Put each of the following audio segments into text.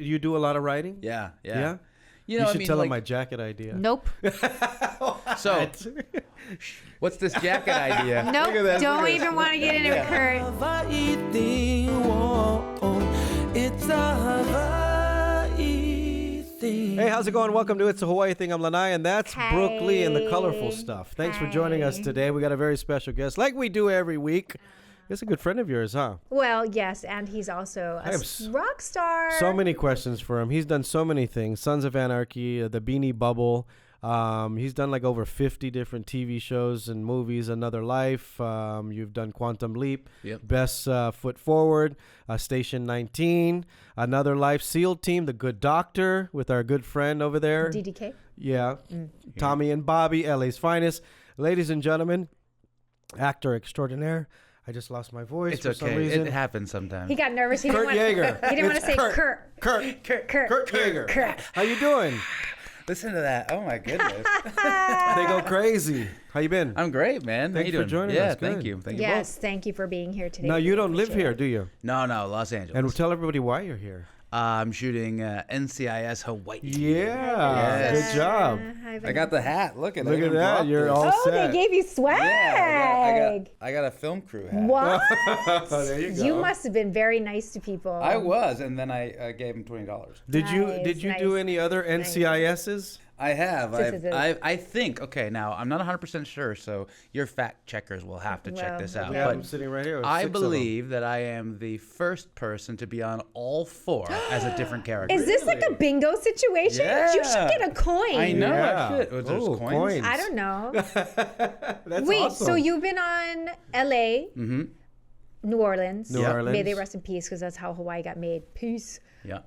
you do a lot of writing? Yeah. Yeah? You know, you should tell him my jacket idea. Nope. So, what's this jacket idea? Nope. Don't even want to get into it, Kurt. Hey, how's it going? Welcome to It's a Hawaii Thing. I'm Lanai, and that's Brooke Lee and the Colorful Stuff. Thanks for joining us today. We got a very special guest, like we do every week. He's a good friend of yours, huh? Well, yes, and he's also a rock star. So many questions for him. He's done so many things. Sons of Anarchy, the Beanie Bubble. He's done like over 50 different TV shows and movies. Another Life. You've done Quantum Leap. Yep. Best Foot Forward. Station 19. Another Life. SEAL Team. The Good Doctor with our good friend over there. DDK. Yeah. Tommy and Bobby, LA's finest. Ladies and gentlemen, actor extraordinaire. I just lost my voice It's for okay. some reason. It happens sometimes. He got nervous. He Kurt Yaeger. He didn't want to say Kurt. Kurt Yaeger. How you doing? Listen to that. Oh, my goodness. They go crazy. How you been? I'm great, man. Thanks How you for doing? joining yeah, us. Good. Thank you. Thank you Yes, thank you for being here today. Now, We you don't live appreciate here, it. do you? both. No, Los Angeles. And tell everybody why you're here. I'm shooting NCIS Hawaii. Yeah. Yes. Good job. I got the hat. Look at that. You're all Oh, set. they gave you swag. Yeah, I got a film crew hat. What? There you go. You must have been very nice to people. I was, and then I gave him $20. Did you Nice, do nice. any other NCISs? I have. This is I think. Okay, now I'm not 100% sure, so your fact checkers will have to check Well, this out. We have But them sitting right here. I 6 of them. believe that I am the first person to be on all 4 as a different character. Is this like a bingo situation? Yeah. You should get a coin. I know. Yeah. I should. Oh, there's Oh, coins? I don't know. That's Wait, awesome. so you've been on LA, New Orleans. New Orleans. May they rest in peace, because that's how Hawaii got made. Peace. Yeah.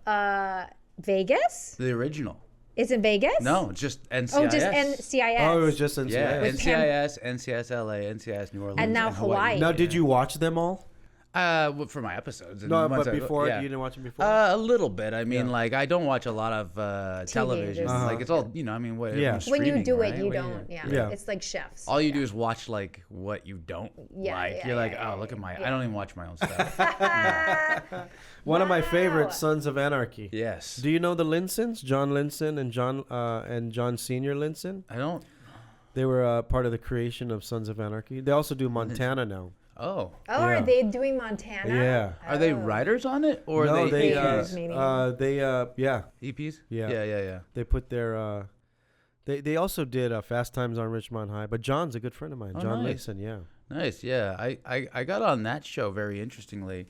Vegas? The original. Is it Vegas? No, just NCIS. Oh, just NCIS. Oh, it was just NCIS. Yeah, With NCIS, NCIS LA, NCIS New Orleans, And now Hawaii. Now, did you watch them all? For my episodes. And No, ones but before yeah. you didn't watch them before. A little bit. I mean, like I don't watch a lot of television. just- Like it's all, I mean, what? Yeah. When you streaming, do right? it, you What do don't. Yeah. Yeah. It's like chefs. All you do is watch like what you don't Yeah, like. yeah, You're like, yeah, oh, look at my. yeah. I don't even watch my own stuff. One of my Wow. favorites, Sons of Anarchy. Yes. Do you know the Linsons? John Linson and John Senior Linson? I don't. They were part of the creation of Sons of Anarchy. They also do Montana now. Oh. Oh, are Yeah. they doing Montana? Yeah. Are they Oh. writers on it or No, are they they Creators, maybe. yeah. EPs? Yeah. Yeah. They put their they also did Fast Times on Richmond High, but John's a good friend of mine. Oh, John nice. Mason, yeah. Nice, yeah. I got on that show very interestingly.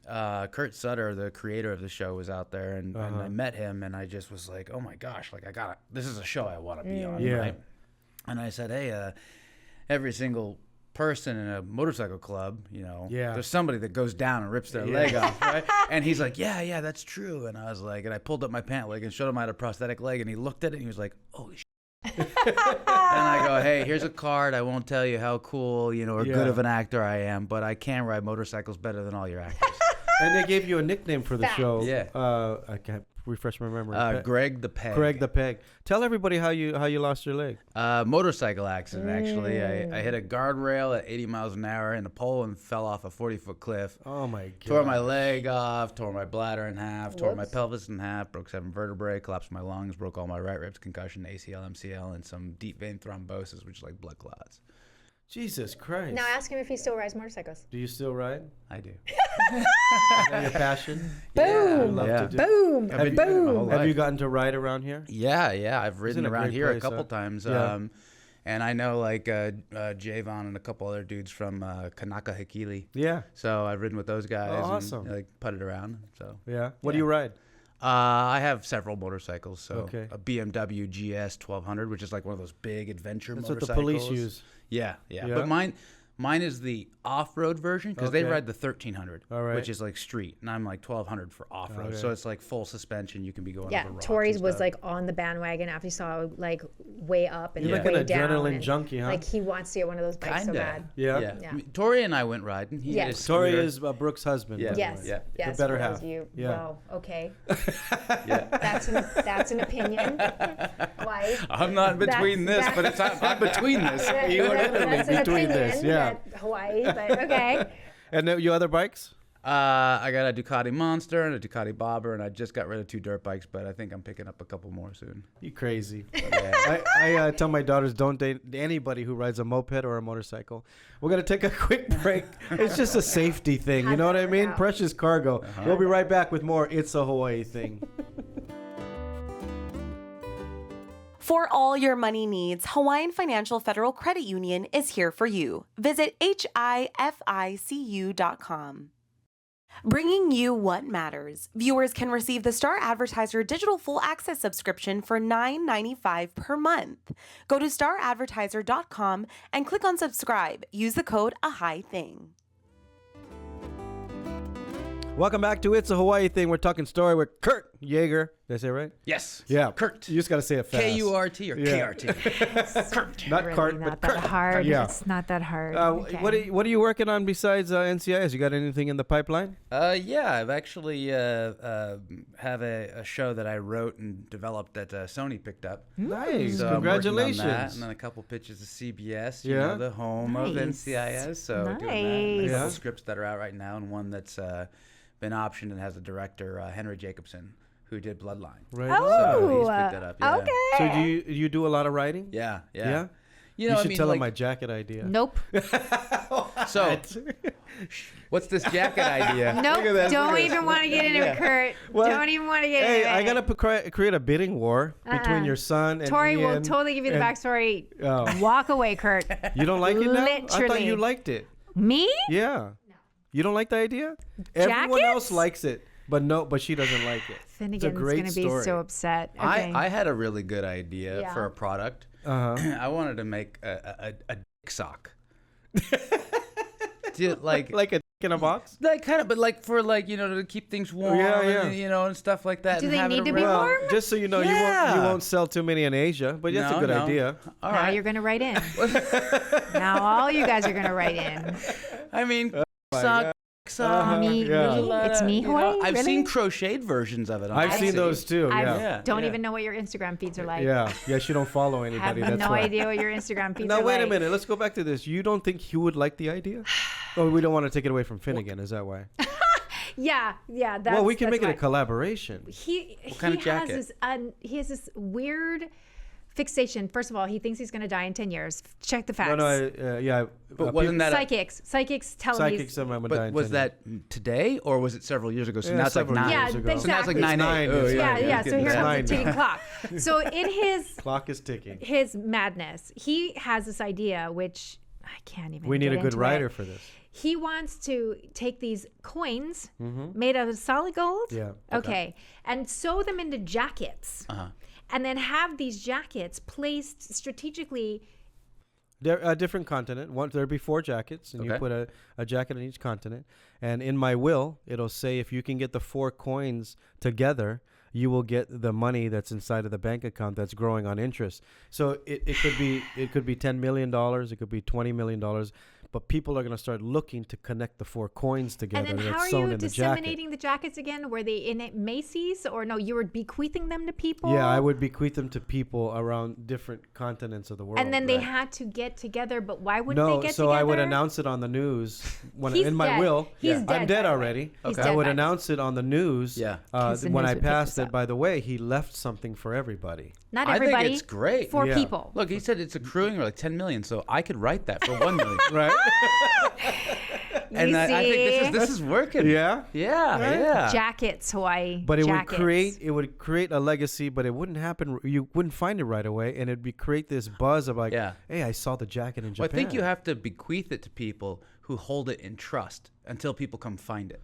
Kurt Sutter, the creator of the show, was out there, and I met him, and I just was like, oh my gosh, like this is a show I want to be on, Yeah. right? And I said, hey, every single person in a motorcycle club, there's somebody that goes down and rips their leg off, right? And he's like, yeah, that's true. And I was like, and I pulled up my pant leg and showed him I had a prosthetic leg, and he looked at it and he was like, holy shit. And I go, hey, here's a card. I won't tell you how cool, or good of an actor I am, but I can ride motorcycles better than all your actors. And they gave you a nickname for the show. Yeah. I can't refresh my memory. Greg the Peg. Greg the Peg. Tell everybody how you lost your leg. Motorcycle accident, actually. I hit a guardrail at 80 miles an hour in a pole and fell off a 40-foot cliff. Oh my god. Tore my leg off, tore my bladder in half, tore my Whoops. pelvis in half, broke 7 vertebrae, collapsed my lungs, broke all my right ribs, concussion, ACL, MCL, and some deep vein thrombosis, which is like blood clots. Jesus Christ. Now ask him if he still rides motorcycles. Do you still ride? I do. Is that your passion? Boom. Love Yeah. to do. Boom. I've been doing it my whole Boom. Have life. you gotten to ride around here? Yeah. I've ridden a around great here place, a couple huh? times. Yeah. And I know like Javon and a couple other dudes from Kanaka Hikili. Yeah. So I've ridden with those guys Oh, awesome. and like putted around. So Yeah. What do you ride? I have several motorcycles. So Okay. a BMW GS 1200, which is like one of those big adventure That's what motorcycles. the police use. Yeah. Yeah? But mine is the off-road version because they Okay. ride the 1300, All right. which is like street, and I'm like 1200 for off-road. Okay. So it's like full suspension. You can be going Yeah, over rocks Tori's and was stuff. like on the bandwagon after he saw like way up and You're way like an down. adrenaline and, junkie, huh? Like he wants to get one of those bikes so Kinda. bad. Yeah. Yeah. Yeah. I mean, Tori and I went riding. He had Yes. his Tori scooter. is Brooke's husband. Yeah. by the Yes. way. Yeah. Yes. The better for those half. of You. Yeah. Well, okay. Yeah. That's an opinion. Why? I'm not between this, but it's I'm between this. You are literally That's an between opinion this, yeah. that Hawaii, but okay. And you other bikes? I got a Ducati Monster and a Ducati Bobber, and I just got rid of 2 dirt bikes, but I think I'm picking up a couple more soon. You crazy. Yeah. I tell my daughters, don't date anybody who rides a moped or a motorcycle. We're going to take a quick break. It's just a safety thing. You know what I mean? Precious cargo. We'll be right back with more It's a Hawaii Thing. For all your money needs, Hawaiian Financial Federal Credit Union is here for you. Visit HIFICU.com. Bringing you what matters. Viewers can receive the Star Advertiser Digital Full Access subscription for $9.95 per month. Go to staradvertiser.com and click on subscribe. Use the code AHAITHING. Welcome back to It's a Hawaii Thing. We're talking story with Kurt Yaeger. Did I say it right? Yes. Yeah. Kurt. You just got to say it fast. K-U-R-T or K-R-T? Kurt. Not really Kurt, not but that Kurt. hard. Yeah. It's not that hard. Okay. What are you working on besides NCIS? You got anything in the pipeline? Yeah, I've actually have a show that I wrote and developed that Sony picked up. Nice. So Congratulations. I'm working on that, and then a couple pitches of CBS, you Yeah. know, the home of NCIS. So we're doing that. And a couple Nice. scripts that are out right now, and one that's been optioned and has a director, Henry Jacobson, who did Bloodline. Right. So he's picked that up. Yeah. Okay. So do you do a lot of writing? Yeah. Yeah? You know, should I mean, tell like, him my jacket idea. Nope. So, what's this jacket idea? Nope. Don't even want to get into it, Kurt. Well, Don't even want to get into it. Hey, I got to create a bidding war between your son and Tori will Ian totally give you the and- backstory. Oh. Walk away, Kurt. You don't like it now? I thought Literally. you liked it. Me? Yeah. No. You don't like the idea? Everyone else Jackets? likes it, but she doesn't like it. Finnegan's it's a great going to be story. so upset. Okay. I had a really good idea Yeah. for a product. Uh-huh. I wanted to make a dick sock. like Like a in a box? Like kind of, but like for like, you know, to keep things warm, Yeah, yeah. And, you know, and stuff like that. Do and they have it need to be around. warm? Just so you know, you Yeah. won't sell too many in Asia, but that's a good idea. All now right. you're going to write in. Now all you guys are going to write in. I mean, my sock. God. Me, yeah. me? It's me, You know, Hawaii? I've Really? seen crocheted versions of it. On I've Etsy. seen those too. I Yeah. don't even know what your Instagram feeds are like. Yeah. Yes, you don't follow I have anybody. That's no why. idea what your Instagram feeds Now are wait like. a minute. Let's go back to this. You don't think he would like the idea? Oh, we don't want to take it away from Finnegan. Is that why? Yeah. That's, Well, we can that's make it a why. collaboration. He kind of jacket? he has this weird fixation. First of all, he thinks he's going to die in 10 years. Check the facts. No, yeah. But wasn't that Psychics tell him psychics? I'm gonna die But in was 10 that today or was it several years ago? So Yeah, now it's like several 9 Yeah, years ago. So now it's like exactly. 9 9. Oh, yeah. So here It's comes 9 the ticking now. clock. So in his Clock is ticking. his madness, he has this idea, which I can't even. We need get a good into writer it. for this. He wants to take these coins made out of solid gold. Yeah. Okay. And sew them into jackets. Uh-huh. And then have these jackets placed strategically. They're a different continent. There'd be 4 jackets, and you Okay. put a jacket on each continent. And in my will, it'll say if you can get the 4 coins together, you will get the money that's inside of the bank account that's growing on interest. So it could be $10 million, it could be $20 million. But people are going to start looking to connect the 4 coins together. And then how that's are sewn you in the disseminating the jackets again? Were they in Macy's or no? You were bequeathing them to people? Yeah, I would bequeath them to people around different continents of the world. And then they right? had to get together, but why wouldn't they No, get so together? I would announce it on the news He's in my dead. will. He's I'm dead, dead by the way. already. He's I dead, would by the way. announce it on the news. Yeah. Because the When news I would pick passed this it. up. By the way, he left something for everybody. Not I everybody. think it's great. 4 Yeah. people. Look, he said it's accruing like 10 million, so I could write that for 1 million. Right? And You I think this is working. Yeah. Yeah. Jackets, Hawaii. But it Jackets. would create a legacy, but it wouldn't happen. You wouldn't find it right away, and it'd create this buzz of like, Yeah. hey, I saw the jacket in Well, Japan. I think you have to bequeath it to people who hold it in trust until people come find it.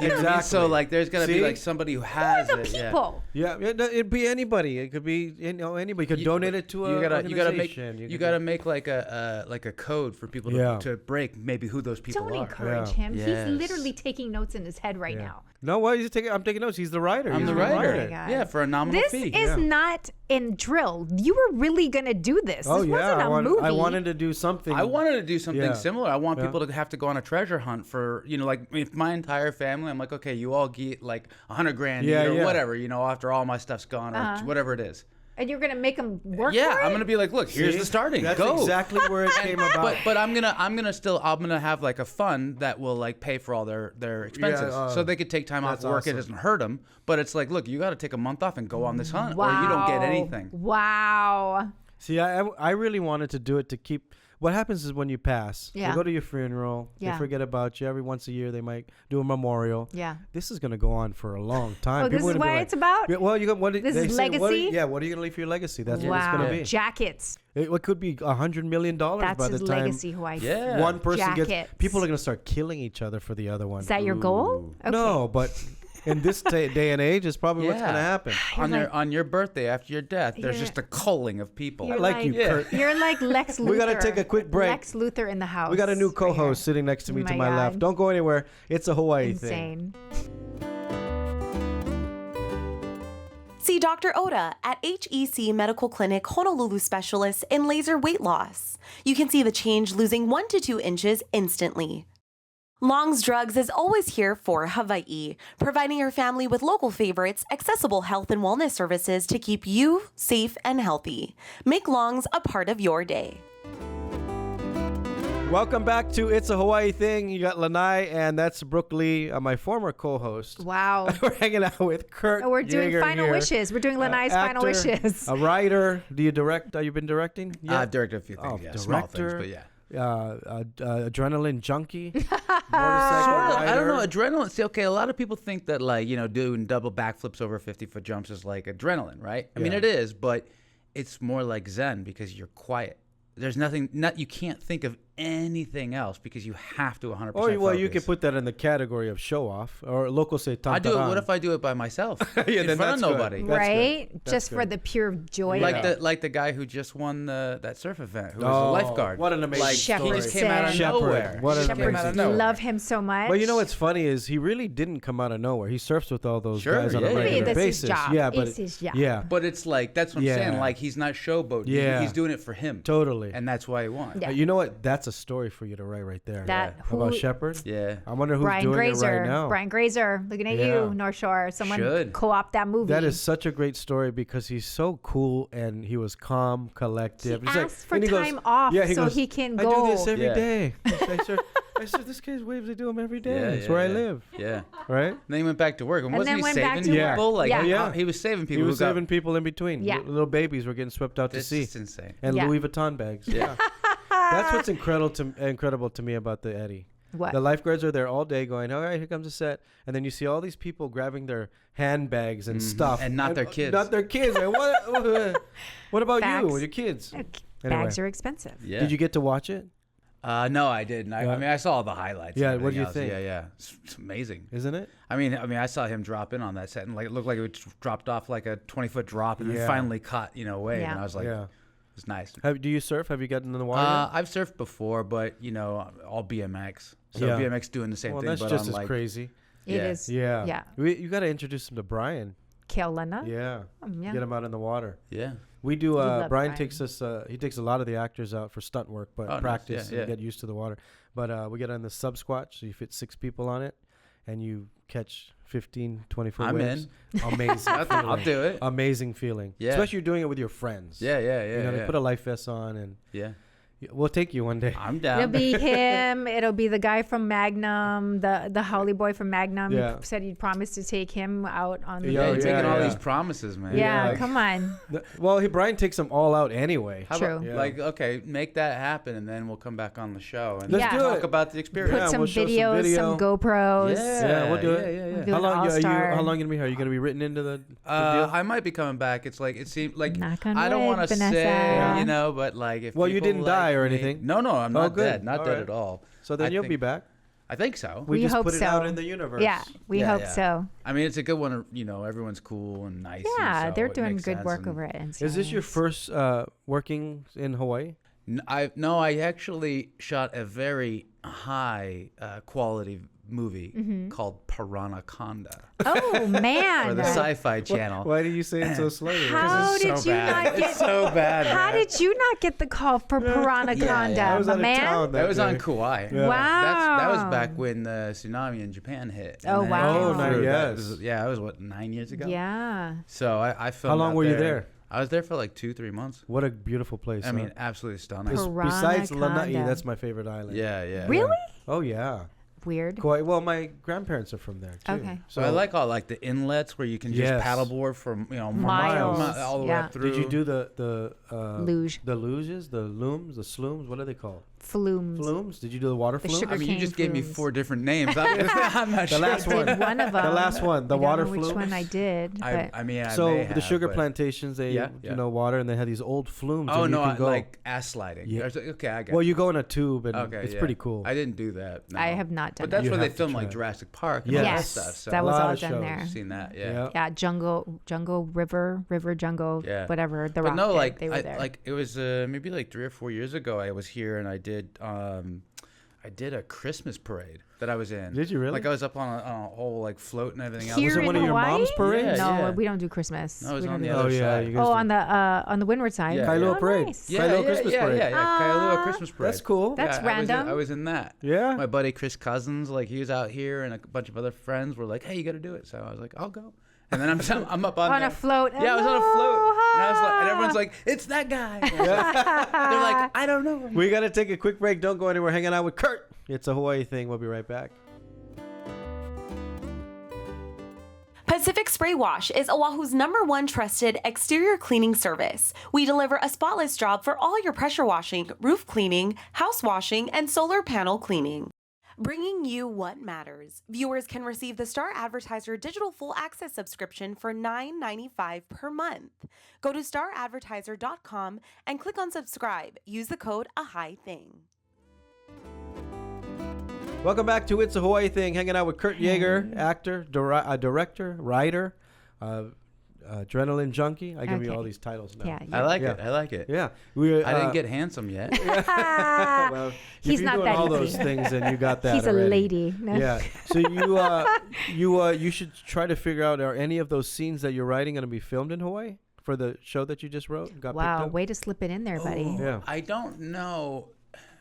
Exactly. So like, there's gonna be See? like somebody who Who are has the it. Yeah. people? Yeah, it'd be anybody. It could be anybody. You could donate it to a You gotta make organization. you gotta make like a code for people to break maybe who those people Don't are. encourage Yeah. him. Yes. He's literally taking notes in his head right now. No, why is he taking? I'm taking notes. He's the writer. I'm He's the Oh my writer. God. Yeah, for a nominal This fee. is not in drill. You were really going to do this. Oh This yeah, wasn't a movie. I wanted to do something. I wanted to do something Yeah. similar. I want Yeah. people to have to go on a treasure hunt for, like if my entire family, I'm like, okay, you all get like $100,000 Yeah, or yeah. whatever, after all my stuff's gone or whatever it is. And you're gonna make them work. Yeah, for it? I'm gonna be like, look, here's the starting. That's Go. exactly where it came about. But I'm gonna have like a fund that will like pay for all their expenses, so they could take time off work. Awesome. It doesn't hurt them. But it's like, look, you got to take a month off and go on this hunt, or you don't get anything. Wow. See, I really wanted to do it to keep. What happens is when you pass, they go to your funeral, they forget about you. Every once a year, they might do a memorial. Yeah. This is going to go on for a long time. Oh, this is what it's about? Yeah, well, you got, this is legacy? what are you going to leave for your legacy? That's what it's going to be. Jackets. It could be $100 million by the time. That's his legacy, Hawaii. One person gets. People are going to start killing each other for the other one. Is that your goal? Okay. No, but in this day and age, it's probably what's going to happen. On your birthday after your death, there's just a culling of people. I like you, Kurt. You're like Lex Luthor. We got to take a quick break. Lex Luthor in the house. We got a new co-host sitting next to me to my left. Don't go anywhere. It's a Hawaii thing. See Dr. Oda at HEC Medical Clinic Honolulu Specialist in laser weight loss. You can see the change losing 1 to 2 inches instantly. Long's Drugs is always here for Hawaii, providing your family with local favorites, accessible health and wellness services to keep you safe and healthy. Make Long's a part of your day. Welcome back to It's a Hawaii Thing. You got Lanai, and that's Brooke Lee, my former co-host. Wow. We're hanging out with Kurt. We're doing Yaeger Final here. Wishes. We're doing Lanai's Final Wishes. A writer. Do you direct? Have you been directing? I've directed a few things. Small things, but yeah. Adrenaline junkie. I don't know, adrenaline. See, okay, a lot of people think that doing double backflips over 50-foot jumps is like adrenaline, right? I mean, it is, but it's more like Zen because you're quiet. There's nothing. You can't think of anything else because you have to 100%. Oh, well, focus. you could put that in the category of show off, or local say tantaran. I do it. What if I do it by myself in front of nobody? Right, just for the pure joy. Like the guy who just won that surf event, who was a lifeguard. What an amazing story! He just came out of nowhere. What an amazing story. Love him so much. Well, you know what's funny is he really didn't come out of nowhere. He surfs with all those guys on a regular basis. It's his job. Yeah, but it's like that's what I'm saying. Like he's not showboating. Yeah, he's doing it for him. Totally, and that's why he won. Yeah. You know what? That's a story for you to write right there. About Shepard? Yeah. I wonder who's doing it right now. Brian Grazer, looking at you, North Shore. Someone co-opt that movie. That is such a great story because he's so cool and he was calm, collective. He asked for time off so he can go. I do this every day. I said, this guy's waves, I do them every day. It's where I live. Yeah. Right? And then he went back to work. And wasn't he saving people? He was saving people. He was saving people in between. Yeah. Little babies were getting swept out to sea. That's insane. And Louis Vuitton bags. Yeah. That's what's incredible to me about the Eddie. What? The lifeguards are there all day going, all right, here comes a set. And then you see all these people grabbing their handbags and stuff. And not their kids. Not their kids. Like, what about you with your kids? Bags are expensive. Yeah. Did you get to watch it? No, I didn't. I mean, I saw the highlights. Yeah, what do you think? Yeah. It's amazing. Isn't it? I mean, I saw him drop in on that set, and it looked like it dropped off like a 20-foot drop, and then finally caught, a wave. And I was like, it's nice. Do you surf? Have you gotten in the water? I've surfed before, but all BMX. So BMX doing the same thing. That's but just as crazy. It is. Yeah. You got to introduce him to Brian. Kaolana? Yeah. Get him out in the water. Yeah. We do. Brian takes us. He takes a lot of the actors out for stunt work, but practice and get used to the water. But we get on the sub squatch, so you fit 6 people on it, and you catch 15, 20-foot waves. In. Amazing. I'll do it. Amazing feeling. Yeah. Especially you're doing it with your friends. Yeah. They put a life vest on and. Yeah. We'll take you one day. I'm down. It'll be him. It'll be the guy from Magnum, the Holly boy from Magnum. Yeah. He said he'd promised to take him out on the you're taking all these promises, man. Yeah, come on. Brian takes them all out anyway. True. Okay, make that happen, and then we'll come back on the show and Let's talk about the experience. Put some videos, some GoPros. Yeah, we'll do it. Yeah. How long are you gonna be here? Are you gonna be written into the deal? I might be coming back. It's like it seems like I don't want to say, but like if you didn't die or anything. No, I'm not dead. Not dead at all. So then you'll be back. I think so. We just hope put it out in the universe. Yeah, we hope so. I mean, it's a good one. Everyone's cool and nice. Yeah, they're doing good work over at NCIS. Is this your first working in Hawaii? No, I actually shot a very high quality movie called Piranaconda. Oh man! For the Sci-Fi Channel. Why do you say it so slowly? How did you not get? It's so bad. How did you not get the call for Piranaconda, my man? That was on Kauai. Yeah. Wow. That was back when the tsunami in Japan hit. Oh wow! Oh, nice. That was 9 years ago. Yeah. So I filmed. How long were you there? I was there for like 2-3 months. What a beautiful place. I mean, absolutely stunning. Besides Lanai, that's my favorite island. Yeah. Really? Oh, yeah. Weird. Well, my grandparents are from there too. Okay. So I like all like the inlets where you can just paddleboard for miles all the way up through. Did you do the luge? The luges, the looms, the slooms. What are they called? Flumes. Flumes. Did you do the water flume? I mean, you just gave me 4 different names. I'm not sure. The last one. I did one of them. The last one. The water flume. Which one I did? I mean, the sugar plantations, they water, and they had these old flumes. Oh and no, you can go. like ass sliding. Yeah. Okay, I got. Well, you go in a tube, and it's pretty cool. I didn't do that. No. I have not done. But that's that. where they film like Jurassic Park. And all that stuff. So that was all done there. I've seen that. Yeah. Yeah, jungle, river, jungle, whatever. The but rock. No, like they were there. Like it was maybe like 3 or 4 years ago. I was here and I did a Christmas parade that I was in. Did you really? Like I was up on a whole like float and everything else. Here was it in one of your Hawaii? mom's parades? No, we don't do Christmas. No, it was we on the do other side. Oh, on the windward side. Yeah. Kailua parade. Nice. Kailua Christmas parade. Yeah. Kailua Christmas parade. That's cool. That's random. I was in that. Yeah. My buddy Chris Cousins, like he was out here, and a bunch of other friends were like, "Hey, you got to do it." So I was like, "I'll go." And then I'm up on a float. Yeah, I was on a float. And I was like, and everyone's like, "It's that guy." They're like, "I don't know him." We got to take a quick break. Don't go anywhere. Hanging out with Kurt. It's a Hawaii thing. We'll be right back. Pacific Spray Wash is Oahu's #1 trusted exterior cleaning service. We deliver a spotless job for all your pressure washing, roof cleaning, house washing, and solar panel cleaning. Bringing you what matters. Viewers can receive the Star Advertiser digital full access subscription for $9.95 per month. Go to staradvertiser.com and click on subscribe. Use the code AHITHING. Welcome back to It's a Hawaii Thing. Hanging out with Kurt Yaeger, actor, director, writer, adrenaline junkie. I give you all these titles now. Yeah, I like it. I like it. Yeah. I didn't get handsome yet. Well, he's not that all easy. those things, and you got that. He's already. a lady. No. Yeah. So you should try to figure out, are any of those scenes that you're writing going to be filmed in Hawaii for the show that you just wrote? Wow, way to slip it in there, buddy. Yeah. I don't know.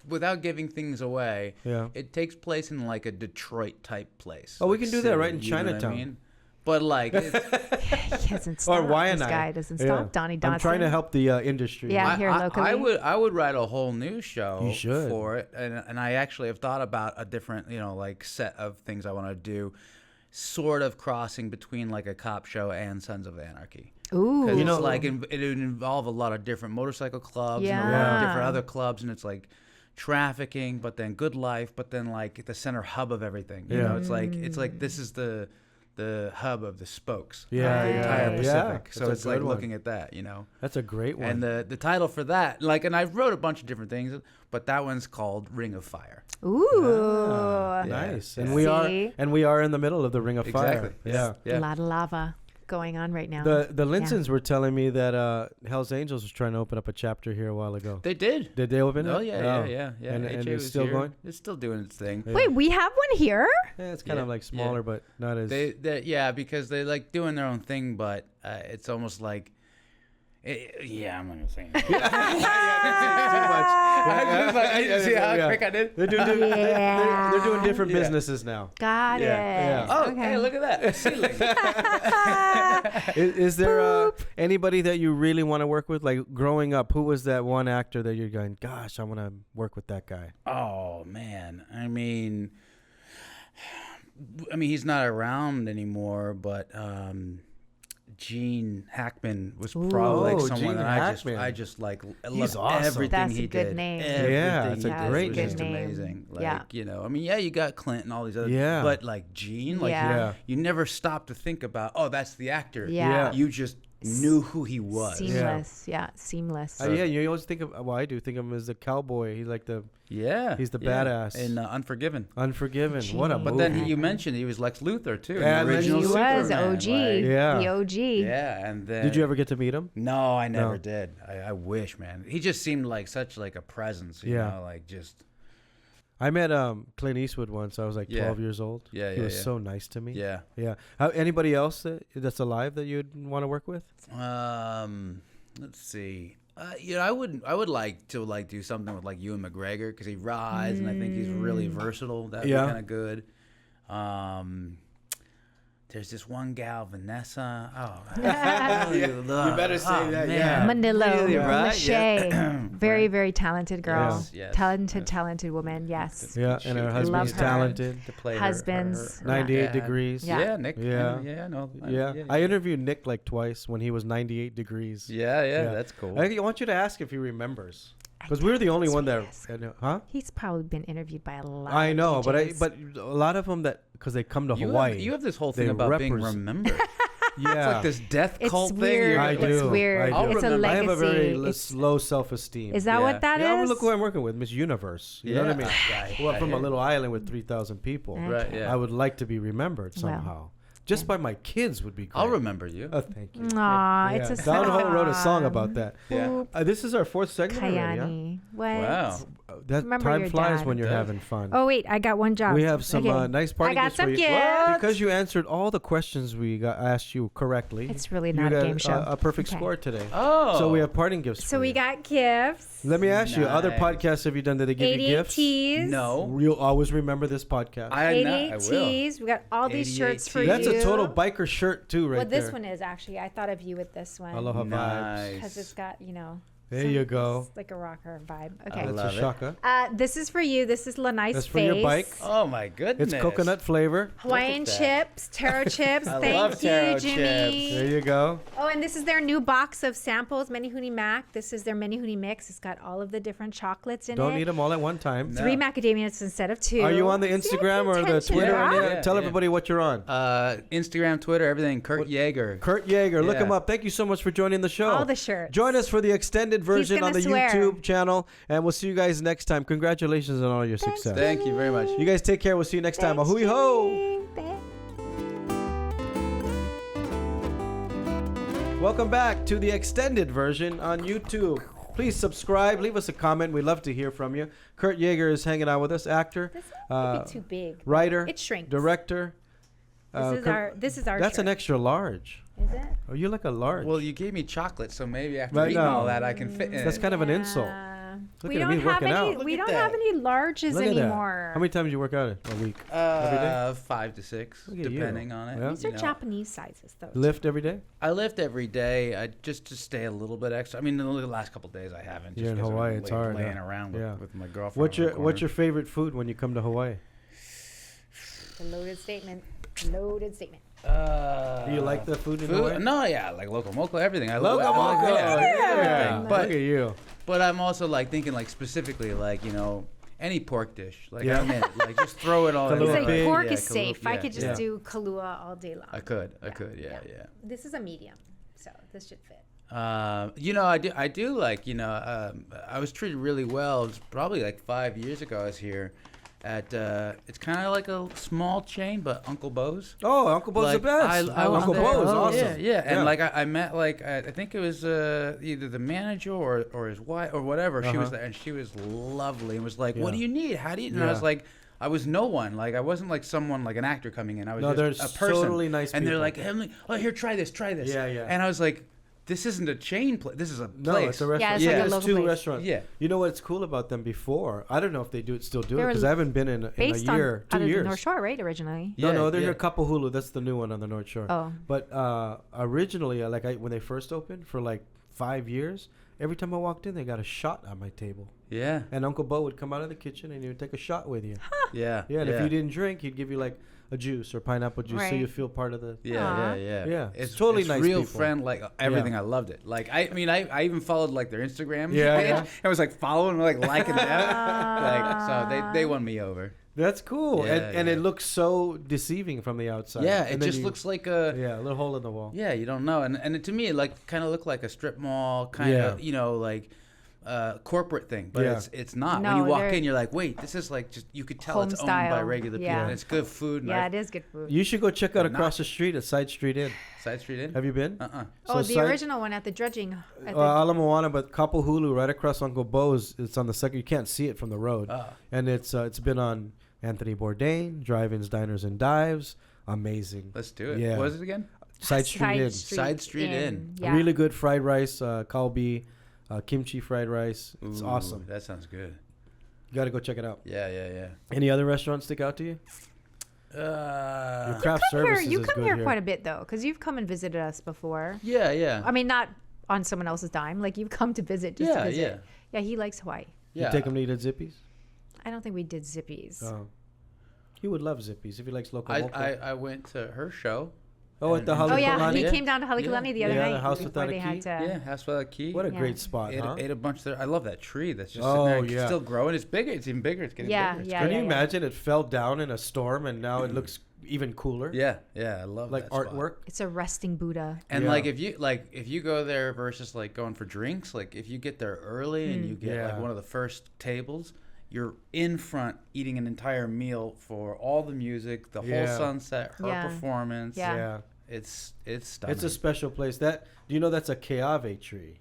Without giving things away, it takes place in like a Detroit type place. Oh, like we can do that right in Chinatown. I mean? But like, he hasn't stopped. Or Waianae. This guy doesn't stop. Donnie Dotson. I'm trying to help the industry. Yeah, here locally. I would write a whole new show You should. for it, and I actually have thought about a different, like set of things I want to do, sort of crossing between like a cop show and Sons of Anarchy. Ooh, Because it's like it would involve a lot of different motorcycle clubs and a lot of different other clubs, and it's like trafficking, but then good life, but then like the center hub of everything. You know, it's like this is the hub of the spokes of the entire Pacific. So it's like looking at that, That's a great one. And the title for that, like, and I wrote a bunch of different things, but that one's called Ring of Fire. Ooh, nice. Yeah. And we are in the middle of the Ring of Fire. Exactly. A lot of lava going on right now. The Linsons were telling me that Hell's Angels was trying to open up a chapter here a while ago. They did. Did they open it? Oh yeah. And HA it's was still here. going? It's still doing its thing. Yeah. Wait, we have one here? Yeah, it's kind of like smaller, but not as. Because they like doing their own thing, but it's almost like. I'm not gonna say it. Too much. See how quick I did? They're doing different businesses now. Got it. Yeah. Oh, Okay. hey, look at that. Ceiling. Is there anybody that you really want to work with? Like growing up, who was that one actor that you're going, gosh, I want to work with that guy? Oh man, I mean, he's not around anymore, but Gene Hackman was probably like someone Gene that Hackman. I just like He's loved awesome. everything That's he a good did. name. Yeah, it's a Everything he great did was just name. amazing. Like, Yeah. you got Clint and all these other, Yeah. but like Gene, like Yeah. you never stopped to think about, oh, that's the actor. Yeah. You just knew who he was. Seamless. Yeah, seamless. You always think of. Well, I do think of him as the cowboy. He's like he's the badass. in Unforgiven. Unforgiven. What a movie. But then you mentioned he was Lex Luthor too. Yeah, in the original he was Superman, OG. like- The OG. yeah, and then Did you ever get to meet him? No, I never No. did. I wish, man. He just seemed like such like a presence, you know, like just. I met Clint Eastwood once. I was like 12 years old. Yeah, He was so nice to me. Yeah. Yeah. Anybody else that's alive that you'd want to work with? Let's see. I would like to do something with like Ewan McGregor because he rides and I think he's really versatile. That'd be kind of good. there's this one gal, Vanessa. Oh, you better say that. Man. Yeah, Manilo, Really, right? Lachey. Very, very talented girl. Yes. Talented woman. Yes. Yeah, and her husband's her. talented. To play Husbands. her 98 degrees. Yeah. Nick. Yeah. No. Yeah. I interviewed Nick like twice when he was 98 degrees. Yeah, that's cool. I want you to ask if he remembers. Because we're the only one that, He's probably been interviewed by a lot. I know, of but DJs. a lot of them because they come to Hawaii. You have this whole thing about being remembered. Yeah, it's like this death cult weird. thing. I do. It's weird. I do. It's a legacy. I have a very low self-esteem. Is that what that is? Yeah, look who I'm working with, Miss Universe. You know what I mean? Well, from a little island with 3,000 people. Okay. Right. Yeah. I would like to be remembered somehow. Just by my kids would be great. I'll remember you. Thank you. Aw, it's a Don Ho wrote a song song. about that. Yeah. This is our fourth segment already, Kayani. What? Wow. That Remember time your flies dad. when you're It does. having fun. Oh wait, I got one job. We have some Okay. nice party I got gifts some for you. gifts. Because you answered all the questions we asked you correctly. It's really you not a got game show. A perfect Okay. score today. Oh. So we have parting gifts So for we you. got gifts. Let me ask you, other Nice. podcasts have you done that they give you gifts? ADTs. No. You'll always remember this podcast. I will. ADTs. We got all these shirts for you. That's a total biker shirt too, right Well, this there. one is actually. I thought of you with this one. Aloha vibes. Nice. Because it's got, There you go. It's like a rocker vibe. I Okay. That's love a it. shaka. This is for you. This is Lanai's That's face. for your bike. Oh my goodness. It's coconut flavor. Hawaiian Look at chips, taro chips. I Thank love you, taro Jimmy. There you go. Oh, and this is their new box of samples, Menehune Mac. This is their Menehune mix. It's got all of the different chocolates in Don't it. eat them all at one time. No. 3 macadamia nuts instead of 2. Are you on the Instagram or the Twitter? Yeah. Tell Yeah. everybody what you're on. Instagram, Twitter, everything. Kurt Yaeger. Kurt Yaeger. Look Yeah. him up. Thank you so much for joining the show. All the shirts. Join us for the extended version on gonna the swear. YouTube channel, and we'll see you guys next time. Congratulations on all your success. Thank you very much. You guys take care. We'll see you next time. Ahui ho! Welcome back to the extended version on YouTube. Please subscribe. Leave us a comment. We'd love to hear from you. Kurt Yaeger is hanging out with us. Actor, This might be too big. writer, It shrinks. director. This is our That's shirt. an extra large. Is it? Oh, you like a large. Well, you gave me chocolate, so maybe after Right eating now. all that, I can fit in. That's kind of an insult. Look We at don't me have working any. out. We Look don't at have that. any larges Look at that. anymore. How many times do you work out a week? Every day? 5 to 6, Look at you. depending on it. Yeah. These are Japanese sizes, though. Lift every day? I lift every day. I just to stay a little bit extra. I mean, the last couple of days I haven't. You're in 'cause I'm Hawaii, it's hard, Laying yeah. around Yeah. with my girlfriend. What's your favorite food when you come to Hawaii? A loaded statement. Loaded statement. Do you like the food in Hawaii? No, yeah, like local moco, everything. I Loco love moco. everything. Look But at you. but I'm also like thinking like specifically like any pork dish. Like Yeah. I'm in it. Like just throw it all in. Kahlua He's like, big. pork Yeah, is safe. I could just Yeah. do Kahlua all day long. I could, yeah. This is a medium, so this should fit. I do like, I was treated really well. It was probably like 5 years ago I was here at, it's kind of like a small chain, but Uncle Bo's. Oh, Uncle Bo's the best. I was Uncle there. Bo's, Oh, awesome. Yeah. And like I met like, I think it was either the manager or his wife or whatever. She was there and she was lovely and was like, what do you need? How do you, and I was like, I was no one. Like I wasn't like someone like an actor coming in. I was just they're a person. totally nice and they're people. like, Emily, oh, here, try this. Yeah, yeah. And I was like, this isn't a chain place. This is a place. No, it's a restaurant. Yeah, it's like a There's local two place. restaurants. Yeah. You know what's cool about them before? I don't know if they still do it They were because I haven't been in a Based on year, out 2 of years. the North Shore, right? Originally. No, they're yeah. here Kapahulu. That's the new one on the North Shore. Oh. But originally, when they first opened for like 5 years, every time I walked in, they got a shot on my table. Yeah. And Uncle Bo would come out of the kitchen and he would take a shot with you. Yeah. Yeah, and if you didn't drink, he'd give you like a juice or pineapple juice so Right. you feel part of the... Yeah. Yeah, It's totally it's nice real people. friend, like everything. Yeah. I loved it. Like I even followed like their Instagram Yeah, page. yeah. I was like following, like liking them. Like so they won me over. That's cool. Yeah, and it yeah. looks so deceiving from the outside. Yeah, And it then just looks like a Yeah, a little hole in the wall. yeah. You don't know, and to me it like kind of looked like a strip mall kind of like corporate thing, but Yeah. it's not. No, when you walk they're in, you're like, wait, this is like just you could tell home it's owned by style. regular people, Yeah. and it's good food. And Yeah, it is good food. You should go check out But across not- the street at Side Street Inn. Side Street Inn. Have you been? Oh, the Side- original one at the dredging. At the, Ala Moana, but Kapahulu, right across Uncle Bo's. It's on the second. You can't see it from the road, and it's been on Anthony Bourdain, Drive-Ins, Diners, and Dives. Amazing. Let's do it. Yeah. What is it again? Side Street Inn. Side Street Inn. Yeah. Really good fried rice, kalbi, kimchi fried rice. It's Ooh, awesome. That sounds good. You got to go check it out. Yeah. Any other restaurants stick out to you? Your craft services You is come good here quite a bit though, because you've come and visited us before. Yeah. I mean, not on someone else's dime. Like you've come to visit just to visit. Yeah, he likes Hawaii. You take him to eat at Zippy's? I don't think we did Zippy's. Oh. He would love Zippy's if he likes local. I went to her show. At the Halekulani? Oh yeah, he came down to Halekulani the other night. The House Without a Key. House Without a Key. What a great spot, Ate a bunch there. I love that tree that's just sitting there. It's still growing. It's bigger. It's even bigger. It's getting bigger. Can you imagine it fell down in a storm and now it looks even cooler? Yeah. I love like that artwork. Spot. It's a resting Buddha. And if you go there versus like going for drinks, like if you get there early and you get like one of the first tables, you're in front eating an entire meal for all the music, the whole sunset, her performance. Yeah. It's stunning. It's a special place. Do you know that's a Keave tree?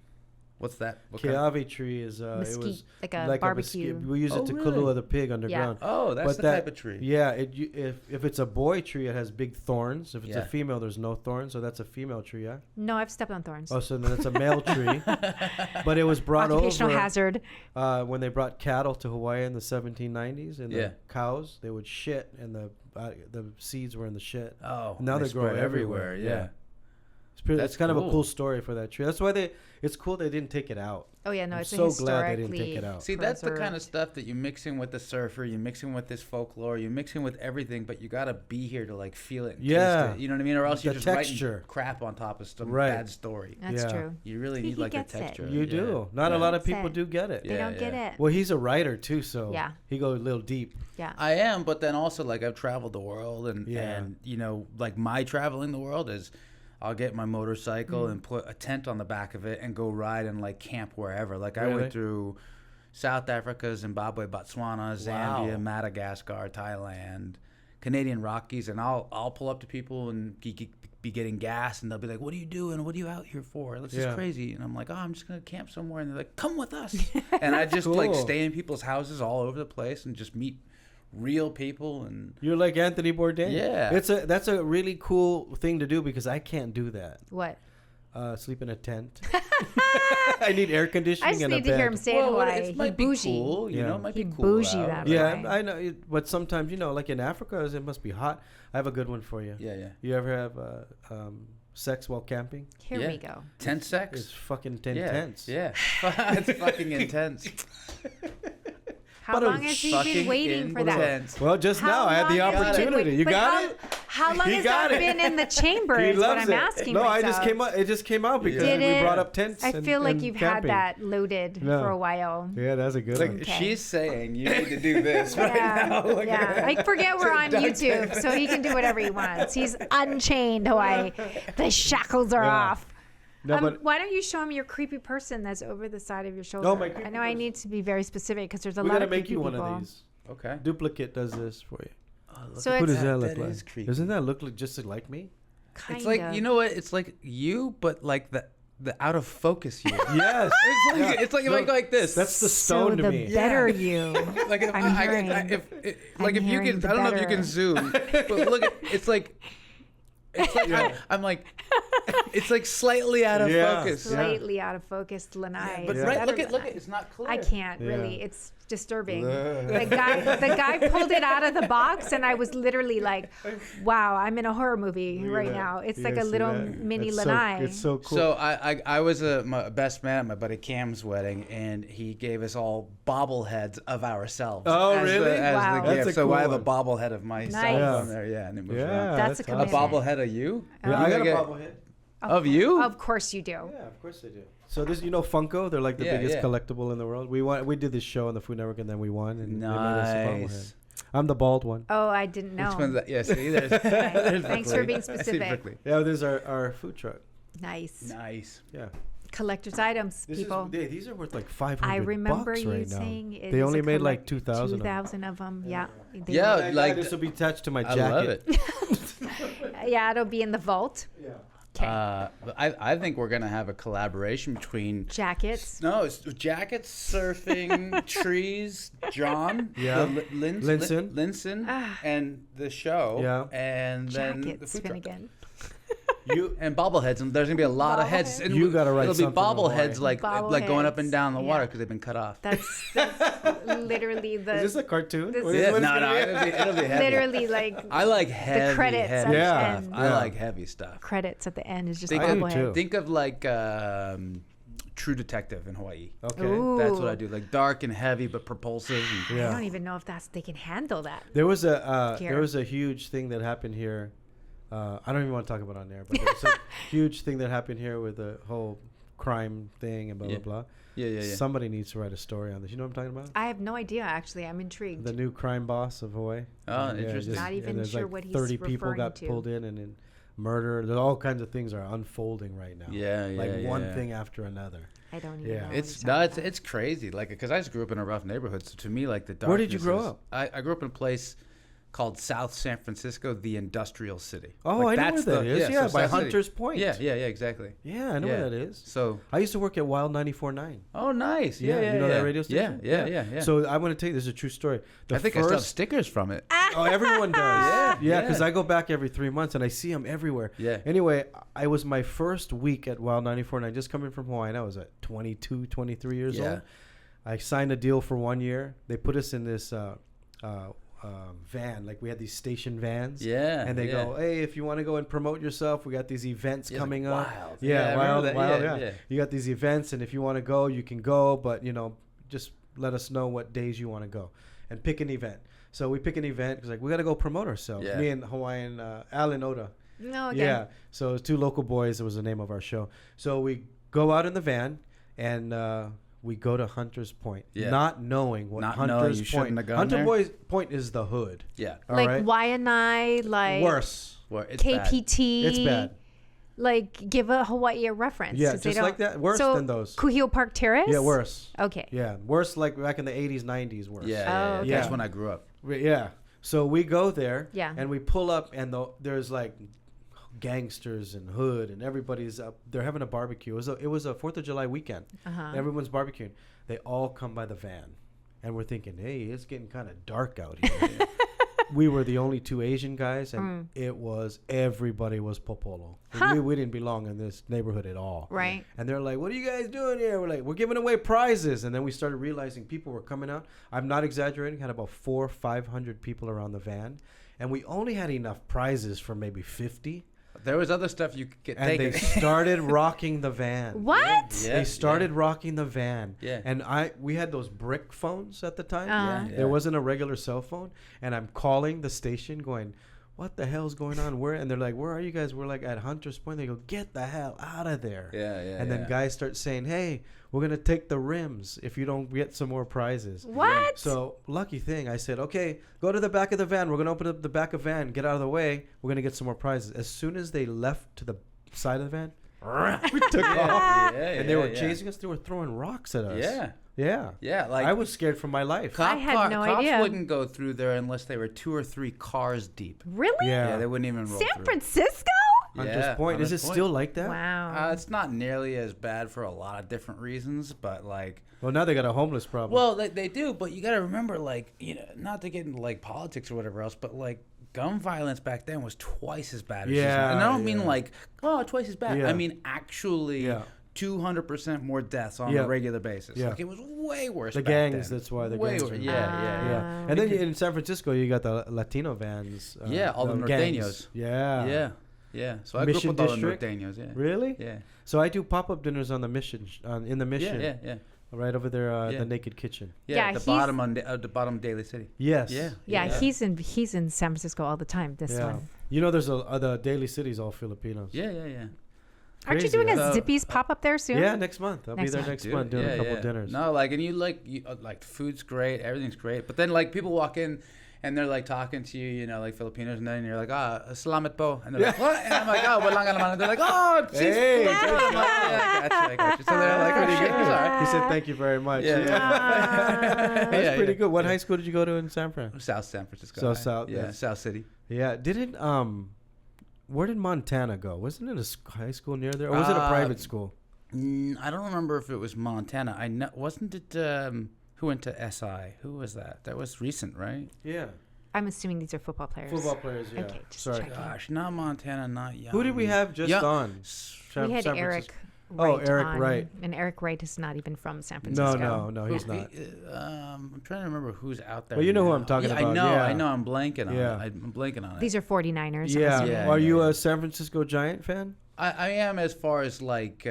What's that? Keave tree is mesquite, it was like a barbecue. We use it to Kulua the pig underground. Yeah. Oh, that's type of tree. Yeah, if it's a boy tree, it has big thorns. If it's a female, there's no thorns. So that's a female tree, yeah? No, I've stepped on thorns. Oh, so then it's a male tree. But it was brought Occupational over. hazard. When they brought cattle to Hawaii in the 1790s, and the cows, they would shit, and the seeds were in the shit. Oh, now they grow everywhere. Yeah. It's kind of a cool story for that tree. That's why it's cool they didn't take it out. Oh yeah, no, I'm it's so glad they didn't take it out. See, that's the kind of stuff that you mix in with the surfer, you mix in with this folklore, you mix in with everything, but you gotta be here to like feel it. And taste it, you know what I mean? Or else you're just writing crap on top of some bad story. That's true. You really need like the texture. You do. Not a lot of people do get it. They don't get it. Well, he's a writer too, so he goes a little deep. Yeah, I am, but then also like I've traveled the world, and you know, like my traveling the world is. I'll get my motorcycle and put a tent on the back of it and go ride and like camp wherever. Like I went through South Africa, Zimbabwe, Botswana, Zambia, Madagascar, Thailand, Canadian Rockies, and I'll pull up to people and be getting gas, and they'll be like, "What are you doing? What are you out here for? This is crazy." And I'm like, "Oh, I'm just gonna camp somewhere." And they're like, "Come with us." And I just like stay in people's houses all over the place and just meet real people. And you're like Anthony Bourdain. Yeah, that's a really cool thing to do because I can't do that. What? Sleep in a tent. I need air conditioning. I just and need to hear him say it. It might be cool, you know. It might be cool. Bougie that way. I know. But sometimes, you know, like in Africa, it must be hot. I have a good one for you. Yeah. You ever have sex while camping? Here we go. Tent sex? It's fucking intense. Yeah. It's fucking intense. How long has he been waiting for that? Well, just now I had the opportunity. You got it? How long has that been in the chamber is what I'm asking myself. It just came out because we brought up tents. I feel like you've had that loaded for a while. Yeah, that's a good one. She's saying you need to do this right now. I forget we're on YouTube, so he can do whatever he wants. He's unchained, Hawaii. The shackles are off. No, why don't you show him your creepy person that's over the side of your shoulder? I know I need to be very specific because there's a lot of creepy people. We gotta make you one of these. Okay. Duplicate does this for you. So what does that look like? Doesn't that look like just like me? It's like, you know what? It's like you, but like the out of focus you. Yes. It's like if I go like this. That's the stone to me. So the better you. Like if you can, I don't know if you can zoom, but look at it's like. It's like I'm like, it's like slightly out of focus. Slightly out of focus, Lanai. But look at, it's not clear. I can't really. It's disturbing. The guy pulled it out of the box, and I was literally like, "Wow, I'm in a horror movie right now." It's like a little mini Lanai. It's so cool. So I was my best man at my buddy Cam's wedding, and he gave us all bobbleheads of ourselves. Oh, really? As the gift. So I have a bobblehead of myself on there. Yeah, and it moves around. That's a commitment. A bobblehead of you? Yeah, I got a bobblehead. Of you? Of course you do. Yeah, of course I do. So this, you know, Funko, they're like the biggest collectible in the world. We did this show on the Food Network, and then we won, and they made us a bobblehead. I'm the bald one. Oh, I didn't know. Which one's that? Yeah, see, there's Thanks for being specific. Yeah, there's our food truck. Nice. Yeah. Collector's items, people. These are worth like $500 I remember bucks you right saying now. They only made like 2,000. 2,000 of them. Yeah. Yeah, like this will be attached to my jacket. I love it. Yeah, it'll be in the vault. Yeah. I think we're gonna have a collaboration between jackets. No, it's jackets, surfing, trees, John, Linson, and the show. Yeah, and then jackets, the food truck. again. and bobbleheads, and there's gonna be a lot of heads. And you gotta write. It'll be bobbleheads like going up and down the water because they've been cut off. That's literally the. Is this a cartoon? No, it'll be heavy. Literally like. I like heavy. The credits at the end. I like heavy stuff. Credits at the end is just bobblehead. Think of like True Detective in Hawaii. Okay. Ooh. That's what I do. Like dark and heavy, but propulsive. I don't even know if they can handle that. There was a huge thing that happened here. I don't even want to talk about it on there, but there was a huge thing that happened here with the whole crime thing and blah blah blah. Yeah. Somebody needs to write a story on this. You know what I'm talking about? I have no idea. Actually, I'm intrigued. The new crime boss of Hawaii. Oh, interesting. Not even sure what he's 30 people referring got to. pulled in and murder. There's all kinds of things are unfolding right now. One thing after another. I don't even know. It's crazy. Like, because I just grew up in a rough neighborhood, so to me, like the darkness. Where did you grow up? I grew up in a place called South San Francisco, the industrial city. Oh, like, I know where that is. Yeah, by Hunters Point. Yeah, exactly. Yeah, I know where that is. So I used to work at Wild 94.9. Oh, nice. Yeah, you know that radio station? Yeah. So I want to tell you, this is a true story. I think I still have stickers from it. Oh, everyone does. Yeah, because I go back every 3 months and I see them everywhere. Yeah. Anyway, I was my first week at Wild 94.9, just coming from Hawaii. And I was at 22, 23 years old. I signed a deal for 1 year. They put us in this van, like we had these station vans, and they go, hey, if you want to go and promote yourself, we got these events coming up. Wild. Wild. You got these events, and if you want to go, you can go, but just let us know what days you want to go and pick an event. So we pick an event because we got to go promote ourselves. Me and Hawaiian Alan Oda. No, okay. Yeah, so it was two local boys. It was the name of our show. So we go out in the van and we go to Hunters Point, not knowing what Hunters Point. Hunters Point is the hood. Yeah, all like right? Waianae, like worse. It's KPT. Bad. It's bad. Like give a Hawaii a reference. Yeah, just like that. Worse than those. Kuhio Park Terrace. Yeah, worse. Okay. Yeah, worse like back in the 80s, 90s. Worse. Yeah. Okay. That's when I grew up. Yeah. So we go there. Yeah. And we pull up, and there's like gangsters and hood, and everybody's up. They're having a barbecue. It was a 4th of July weekend. Everyone's barbecuing. They all come by the van, and we're thinking, hey, it's getting kind of dark out here. We were the only two Asian guys, and everybody was popolo. We didn't belong in this neighborhood at all. Right. And they're like, what are you guys doing here? We're like, we're giving away prizes. And then we started realizing people were coming out. I'm not exaggerating. Had about 400 or 500 people around the van. And we only had enough prizes for maybe 50. There was other stuff you could get and taken. They started rocking the van. What? They started rocking the van. Yeah. And we had those brick phones at the time. Yeah. There wasn't a regular cell phone. And I'm calling the station going, what the hell's going on? And they're like, where are you guys? We're like at Hunters Point. They go, get the hell out of there. And then guys start saying, hey, we're going to take the rims if you don't get some more prizes. What? So lucky thing, I said, okay, go to the back of the van. We're going to open up the back of the van, get out of the way. We're going to get some more prizes. As soon as they left to the side of the van, we took off. And they were chasing us. They were throwing rocks at us. Yeah. Like I was scared for my life. I had no idea. Cops wouldn't go through there unless they were 2 or 3 cars deep. Really? Yeah. They wouldn't even roll San through. Francisco? Hunters Point. Is it still like that? Wow. It's not nearly as bad for a lot of different reasons, but like. Well, now they got a homeless problem. Well, they do, but you got to remember, like, not to get into like politics or whatever else, but like gun violence back then was twice as bad. And I don't mean like, twice as bad. I mean actually. 200% more deaths on a regular basis. Like it was way worse. The gangs, that's why the gangs. Yeah. And then in San Francisco, you got the Latino vans. All the norteños. Yeah. So I grew up with all the norteños. Yeah. Really? Yeah. So I do pop-up dinners on the Mission, in the Mission. Yeah. Right over there, the Naked Kitchen. Yeah, the bottom of Daly City. Yes. Yeah. He's in San Francisco all the time. This one. There's the Daly City's all Filipinos. Yeah. Aren't you doing a Zippy's pop-up there soon? Yeah, next month. I'll be there next month doing a couple dinners. No, like, and you like the food's great, everything's great. But then, like, people walk in and they're like talking to you, like Filipinos, and then you're like, salamat po. And they're like, what? And I'm like, walang alaman. And they're like, hey, I'm like, I got you. So they're like, pretty good. Sorry. He said, thank you very much. That's pretty good. What high school did you go to in San Fran? South San Francisco. So South. Yeah, South City. Yeah. Where did Montana go? Wasn't it a high school near there? Or was it a private school? I don't remember if it was Montana. I know, wasn't it, who went to SI? Who was that? That was recent, right? Yeah. I'm assuming these are football players. Football players, yeah. Okay, just Sorry. checking. Gosh, not Montana, not Young. Who did we have just on? We had San Eric Francisco. Wright Eric on, Wright. And Eric Wright is not even from San Francisco. No, he's not. I'm trying to remember who's out there. Well, you know now. who I'm talking about. I know. I'm blanking on it. I'm blanking on it. These are 49ers. Yeah. Are you a San Francisco Giant fan? I am, as far as like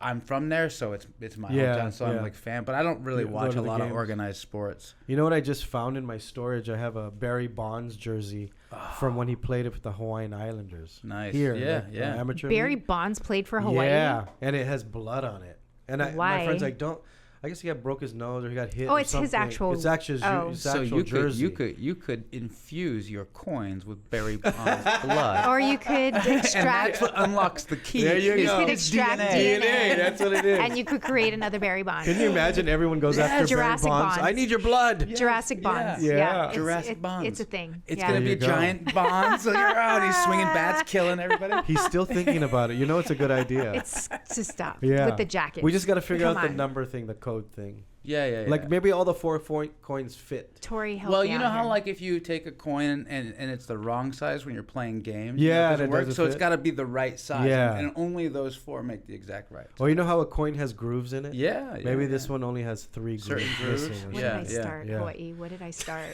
I'm from there, so it's my hometown, so I'm like fan. But I don't really watch a lot of organized sports. You know what I just found in my storage? I have a Barry Bonds jersey from when he played with the Hawaiian Islanders. Nice. Here, Amateur. Barry Bonds played for Hawaii. Yeah, and it has blood on it. And my friend's like, don't. I guess he broke his nose or he got hit. Oh, it's his actual. It's actually his actual jersey. You could infuse your coins with Barry Bonds blood, or you could extract. And that's what unlocks the key. There you go. You could extract DNA. That's what it is. And you could create another Barry Bonds. Can you imagine everyone goes after Jurassic Barry Bonds? I need your blood. Yes. Jurassic Bonds. Yeah. Jurassic Bonds. It's a thing. It's gonna be a giant Bond. So you're out. He's swinging bats, killing everybody. He's still thinking about it. You know, it's a good idea. It's to stop. Yeah. With the jacket. We just got to figure out the number thing, the code thing. Yeah. Like maybe all the 4 coins fit. Tori, help well, me you out know how here. like if you take a coin and it's the wrong size when you're playing games, yeah, it doesn't work. So fit. it's got to be the right size. Yeah. And only those 4 make the exact right. Well, you know how a coin has grooves in it? Yeah. Maybe this one only has 3 Certain grooves. grooves. What did I start, Hawaii? What did I start?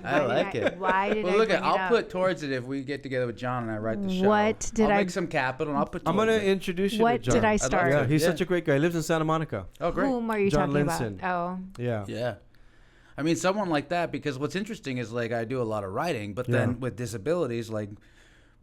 I like it. Why did well, I look, bring it I'll up? put towards it if we get together with John and I write the show. What did I'll I make some capital and I'll put. I'm gonna it. introduce you to What John. did I start? Yeah, he's such a great guy. He lives in Santa Monica. Oh, great. Whom are you John talking Linson. about? Oh. Yeah. I mean, someone like that, because what's interesting is like I do a lot of writing, but then with disabilities, like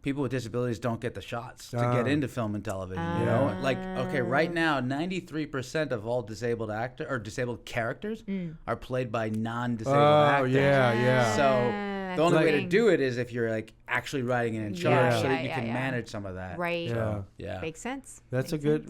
people with disabilities don't get the shots to get into film and television. You know, like okay, right now, 93% of all disabled characters are played by non-disabled actors. Yeah. So the only way to do it is if you're like actually writing it in charge, so that you can manage some of that. Right. So, yeah. Makes sense. That's a good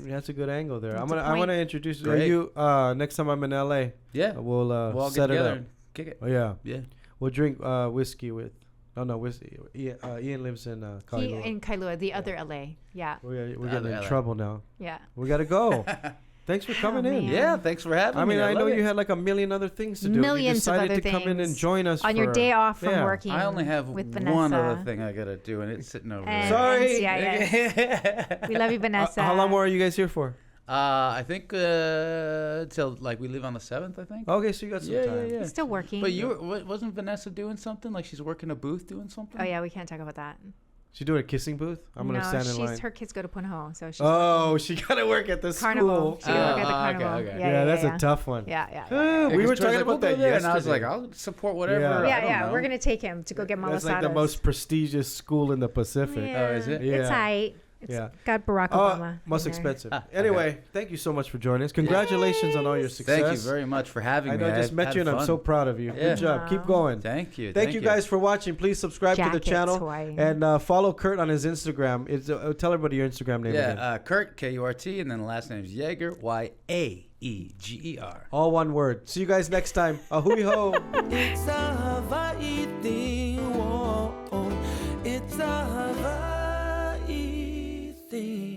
angle there. That's I'm gonna introduce Great. you next time I'm in LA. Yeah. We'll all set get it together up. and kick it. Oh yeah. Yeah. We'll drink whiskey with. Oh no, whiskey. Ian lives in Kailua. In Kailua, the other LA. Yeah. We're getting in trouble now. Yeah. We gotta go. Thanks for coming in. man. Yeah, thanks for having me. I know love you it. had like a million other things to do. Millions you of decided other to come in and things. join us On your day off from Yeah. working. I only have with one Vanessa. other thing I gotta do, and it's sitting over there. Sorry. NCIS. We love you, Vanessa. How long more are you guys here for? I think till like we leave on the 7th. I think. Okay, so you got some time. Yeah. He's still working. But wasn't Vanessa doing something? Like she's working a booth doing something? Oh yeah, we can't talk about that. She doing a kissing booth? I'm gonna stand in line. Her kids go to Punho, so she's she gotta work at the carnival. school. She gotta work at the carnival. okay. Yeah, that's a tough one. Yeah. We were talking about that yesterday. and I was like, I'll support whatever. I don't know. We're gonna take him to go get malasadas. That's like the most prestigious school in the Pacific. Yeah. Oh, is it? Yeah. It's aight. It's got Barack Obama. Most in there. expensive. Anyway, thank you so much for joining us. Congratulations on all your success. Thank you very much for having me. I know I just met you and I'm so proud of you. Yeah. Good job. Keep going. Thank you. Thank you guys for watching. Please subscribe to the channel and follow Kurt on his Instagram. Tell everybody your Instagram name again. Yeah, Kurt, K-U-R-T, and then the last name is Yaeger, Y-A-E-G-E-R. All one word. See you guys next time. Ahui ho. It's a Hawaii thing. Whoa. It's a Hawaii thing.